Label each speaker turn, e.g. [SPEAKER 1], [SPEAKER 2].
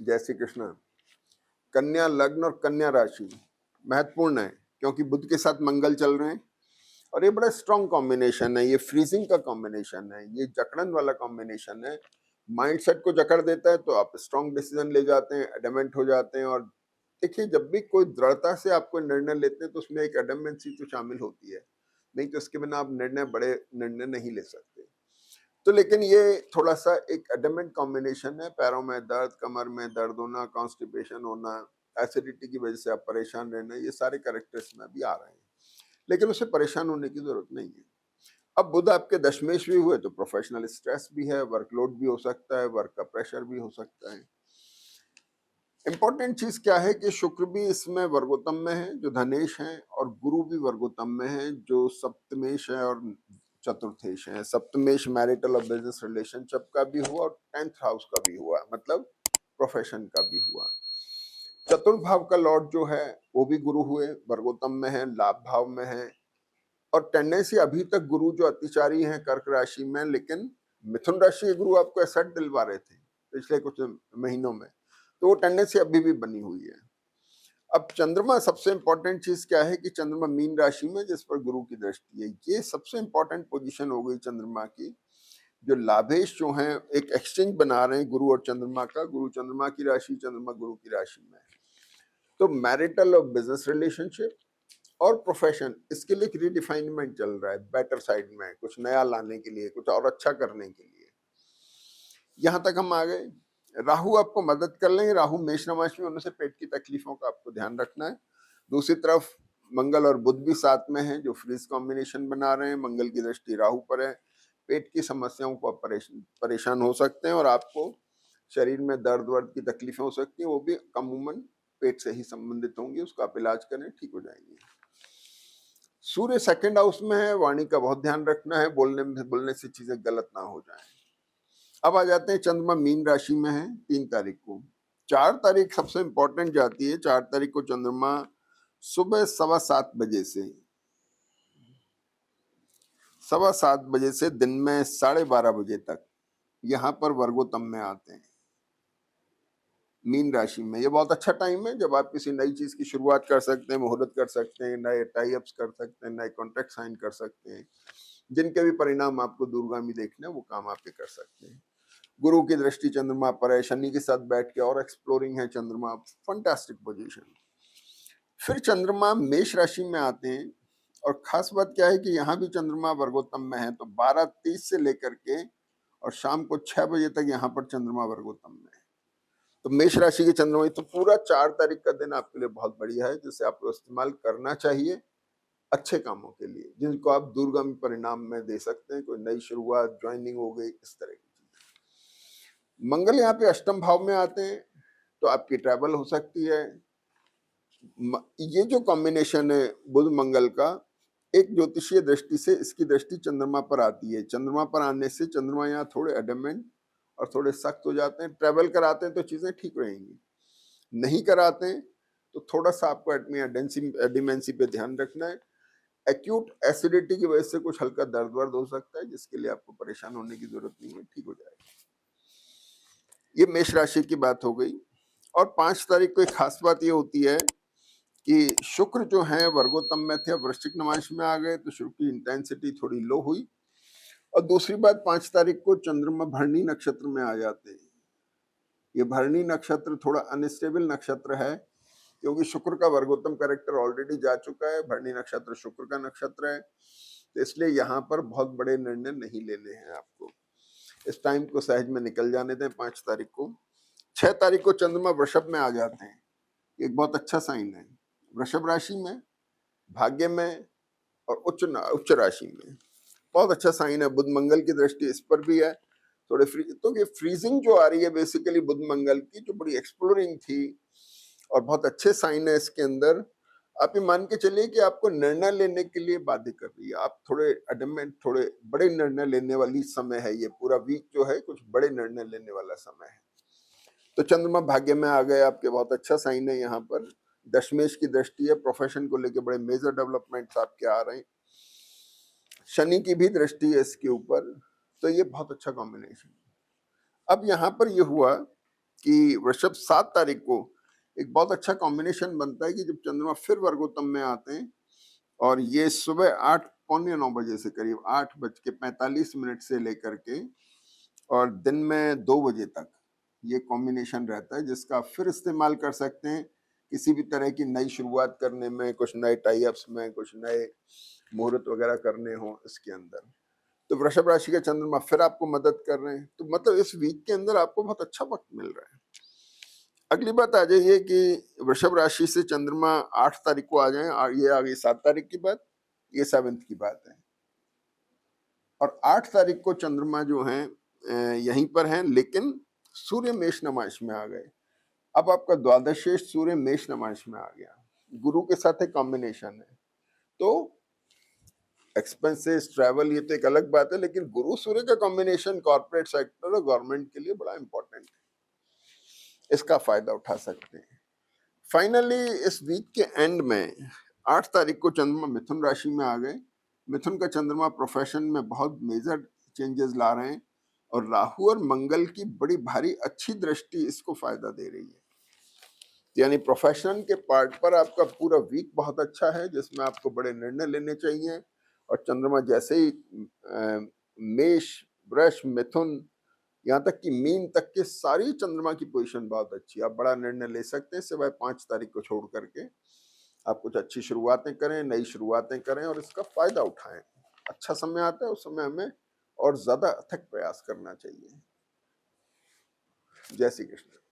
[SPEAKER 1] जय श्री कृष्ण। कन्या लग्न और कन्या राशि महत्वपूर्ण है क्योंकि बुध के साथ मंगल चल रहे हैं और ये बड़ा स्ट्रॉन्ग कॉम्बिनेशन है। ये फ्रीजिंग का कॉम्बिनेशन है, ये जकड़न वाला कॉम्बिनेशन है। माइंडसेट को जकड़ देता है तो आप स्ट्रॉन्ग डिसीजन ले जाते हैं, एडमेंट हो जाते हैं। और देखिए, जब भी कोई दृढ़ता से आप कोई निर्णय लेते हैं तो उसमें एक एडमेंसी तो शामिल होती है, नहीं तो इसके बिना आप बड़े निर्णय नहीं ले सकते। तो लेकिन ये थोड़ा सा एक एडमेंट कॉम्बिनेशन है। पैरों में दर्द, कमर में दर्द होना, कॉन्स्टिपेशन होना, एसिडिटी की वजह से आप परेशान रहना, ये सारे कैरेक्टर्स में भी आ रहे हैं, लेकिन उसे परेशान होने की जरूरत नहीं है। अब बुध आपके दशमेश भी हुए तो प्रोफेशनल स्ट्रेस भी है, वर्कलोड भी हो सकता है, वर्क का प्रेशर भी हो सकता है। इंपॉर्टेंट चीज क्या है कि शुक्र भी इसमें वर्गोत्तम में है जो धनेश है, और गुरु भी वर्गोत्तम में है जो सप्तमेश है और चतुर्थेश है। सप्तमेश मैरिटल और बिजनेस रिलेशनशिप का भी हुआ और 10th हाउस का भी हुआ, मतलब प्रोफेशन का भी हुआ। चतुर्थ भाव का लॉर्ड जो है वो भी गुरु हुए, वर्गोत्तम में है, लाभ भाव में है। और टेंडेंसी अभी तक गुरु जो अतिचारी है कर्क राशि में, लेकिन मिथुन राशि के गुरु आपको एसेट दिलवा रहे थे पिछले कुछ महीनों में, तो वो टेंडेंसी अभी भी बनी हुई है। अब चंद्रमा, सबसे इंपॉर्टेंट चीज क्या है कि चंद्रमा मीन राशि में जिस पर गुरु की दृष्टि है, ये सबसे इंपॉर्टेंट पोजीशन हो गई चंद्रमा की। जो लाभेश जो हैं एक एक्सचेंज बना रहे हैं गुरु और चंद्रमा का, गुरु चंद्रमा की राशि, चंद्रमा गुरु की राशि में। तो मैरिटल और बिजनेस रिलेशनशिप और प्रोफेशन, इसके लिए एक रीडिफाइनमेंट चल रहा है, बेटर साइड में कुछ नया लाने के लिए, कुछ और अच्छा करने के लिए। यहां तक हम आ गए। राहु आपको मदद कर लेंगे। राहु मेष राशि में होने से पेट की तकलीफों का आपको ध्यान रखना है। दूसरी तरफ मंगल और बुध भी साथ में हैं जो फ्रीज कॉम्बिनेशन बना रहे हैं। मंगल की दृष्टि राहु पर है। पेट की समस्याओं को परेशान हो सकते हैं और आपको शरीर में दर्द वर्द की तकलीफें हो सकती हैं, वो भी अमूमन पेट से ही संबंधित होंगी। उसका आप इलाज करें, ठीक हो जाएंगे। सूर्य सेकंड हाउस में है, वाणी का बहुत ध्यान रखना है, बोलने से चीजें गलत ना हो जाएं। अब आ जाते हैं, चंद्रमा मीन राशि में है 3 तारीख को। 4 तारीख सबसे इंपॉर्टेंट जाती है। 4 तारीख को चंद्रमा सुबह 7:15 बजे से दिन में 12:30 बजे तक यहाँ पर वर्गोत्तम में आते हैं मीन राशि में। ये बहुत अच्छा टाइम है जब आप किसी नई चीज की शुरुआत कर सकते हैं, मुहूर्त कर सकते हैं, नए टाई अप्स कर सकते हैं, नए कॉन्ट्रैक्ट साइन कर सकते हैं। जिनके भी परिणाम आपको दूरगामी देखने हैं वो काम आप कर सकते हैं। गुरु की दृष्टि चंद्रमा पर है, शनि के साथ बैठ के और एक्सप्लोरिंग है चंद्रमा, फंटास्टिक पोजीशन। फिर चंद्रमा मेष राशि में आते हैं और खास बात क्या है कि यहाँ भी चंद्रमा वर्गोत्तम में है, तो 12:30 से लेकर के और शाम को 6 बजे तक यहाँ पर चंद्रमा वर्गोत्तम में है। तो मेष राशि के चंद्रमा, तो पूरा 4 तारीख का दिन आपके लिए बहुत बढ़िया है, जिसे आपको इस्तेमाल करना चाहिए अच्छे कामों के लिए, जिनको आप दूरगामी परिणाम में दे सकते हैं। कोई नई शुरुआत, ज्वाइनिंग हो गई, इस तरह की चीजें। मंगल यहाँ पे अष्टम भाव में आते हैं तो आपकी ट्रैवल हो सकती है। ये जो कॉम्बिनेशन है बुध मंगल का, एक ज्योतिषीय दृष्टि से इसकी दृष्टि चंद्रमा पर आती है। चंद्रमा पर आने से चंद्रमा यहाँ थोड़े एडमेंट और थोड़े सख्त हो जाते हैं। ट्रैवल कराते हैं तो चीजें ठीक रहेंगी, नहीं कराते हैं तो थोड़ा सा आपको एडिमेंसी पे ध्यान रखना है। एक्यूट एसिडिटी की वजह से कुछ हल्का दर्द वर्द हो सकता है, जिसके लिए आपको परेशान होने की जरूरत नहीं है, ठीक हो जाएगा। ये मेष राशि की बात हो गई। और 5 तारीख को एक खास बात ये होती है कि शुक्र जो है वर्गोत्तम में थे, वृश्चिक नवांश में आ गए, तो शुक्र की इंटेंसिटी थोड़ी लो हुई। और दूसरी बात, 5 तारीख को चंद्रमा भरणी नक्षत्र में आ जाते हैं। ये भरणी नक्षत्र थोड़ा अनस्टेबल नक्षत्र है क्योंकि शुक्र का वर्गोत्तम कैरेक्टर ऑलरेडी जा चुका है। भरणी नक्षत्र शुक्र का नक्षत्र है, तो इसलिए यहाँ पर बहुत बड़े निर्णय नहीं लेने हैं आपको। इस टाइम को सहज में निकल जाने दें। 5 तारीख को 6 तारीख को चंद्रमा वृषभ में आ जाते हैं। एक बहुत अच्छा साइन है, वृषभ राशि में, भाग्य में और उच्च राशि में। बहुत अच्छा साइन है। बुध मंगल की दृष्टि इस पर भी है। थोड़े तो ये फ्रीजिंग जो आ रही है बेसिकली बुध मंगल की, जो बड़ी एक्सप्लोरिंग थी और बहुत अच्छे साइन है इसके अंदर। आप ये मान के चलिए कि आपको निर्णय लेने के लिए बाध्य कर रही है। आप थोड़े एडमेंट, थोड़े बड़े निर्णय लेने वाली समय है। ये पूरा वीक जो है कुछ बड़े निर्णय लेने वाला समय है। तो चंद्रमा भाग्य में आ गए आपके, बहुत अच्छा साइन है। यहाँ पर दशमेश की दृष्टि है, प्रोफेशन को लेकर बड़े मेजर डेवलपमेंट्स आपके आ रहे हैं। शनि की भी दृष्टि है इसके ऊपर, तो ये बहुत अच्छा कॉम्बिनेशन। अब यहाँ पर ये हुआ कि वृषभ 7 तारीख को एक बहुत अच्छा कॉम्बिनेशन बनता है कि जब चंद्रमा फिर वर्गोत्तम में आते हैं और ये सुबह 8 पौने 9 बजे से करीब 8:45 से लेकर के और दिन में 2 बजे तक ये कॉम्बिनेशन रहता है, जिसका आप फिर इस्तेमाल कर सकते हैं किसी भी तरह की नई शुरुआत करने में, कुछ नए टाई अप्स में, कुछ नए मुहूर्त वगैरह करने हो इसके अंदर। तो वृषभ राशि का चंद्रमा फिर आपको मदद कर रहे हैं, तो मतलब इस वीक के अंदर आपको बहुत अच्छा वक्त मिल रहा है। अगली बात आ जाइए कि वृषभ राशि से चंद्रमा 8 तारीख को आ जाए, ये आ गई 7 तारीख की बात, ये 7th की बात है। और 8 तारीख को चंद्रमा जो है यहीं पर हैं, लेकिन सूर्य मेष नमाश में आ गए। अब आपका द्वादशेष सूर्य मेष नमाश में आ गया, गुरु के साथ एक कॉम्बिनेशन है। तो एक्सपेंसेस, ट्रैवल, ये तो एक अलग बात है, लेकिन गुरु सूर्य का कॉम्बिनेशन कॉर्पोरेट सेक्टर और गवर्नमेंट के लिए बड़ा इंपॉर्टेंट है, इसका फायदा उठा सकते हैं। फाइनली इस वीक के एंड में 8 तारीख को चंद्रमा मिथुन राशि में आ गए। मिथुन का चंद्रमा प्रोफेशन में बहुत मेजर चेंजेस ला रहे हैं और राहु और मंगल की बड़ी भारी अच्छी दृष्टि इसको फायदा दे रही है। यानी प्रोफेशन के पार्ट पर आपका पूरा वीक बहुत अच्छा है, जिसमें आपको बड़े निर्णय लेने चाहिए। और चंद्रमा जैसे ही मेष, वृष, मिथुन, यहाँ तक कि मीन तक के सारी चंद्रमा की पोजीशन बहुत अच्छी है। आप बड़ा निर्णय ले सकते हैं, सिवाय 5 तारीख को छोड़ करके। आप कुछ अच्छी शुरुआतें करें, नई शुरुआतें करें और इसका फायदा उठाएं। अच्छा समय आता है, उस समय हमें और ज्यादा अथक प्रयास करना चाहिए। जय श्री कृष्ण।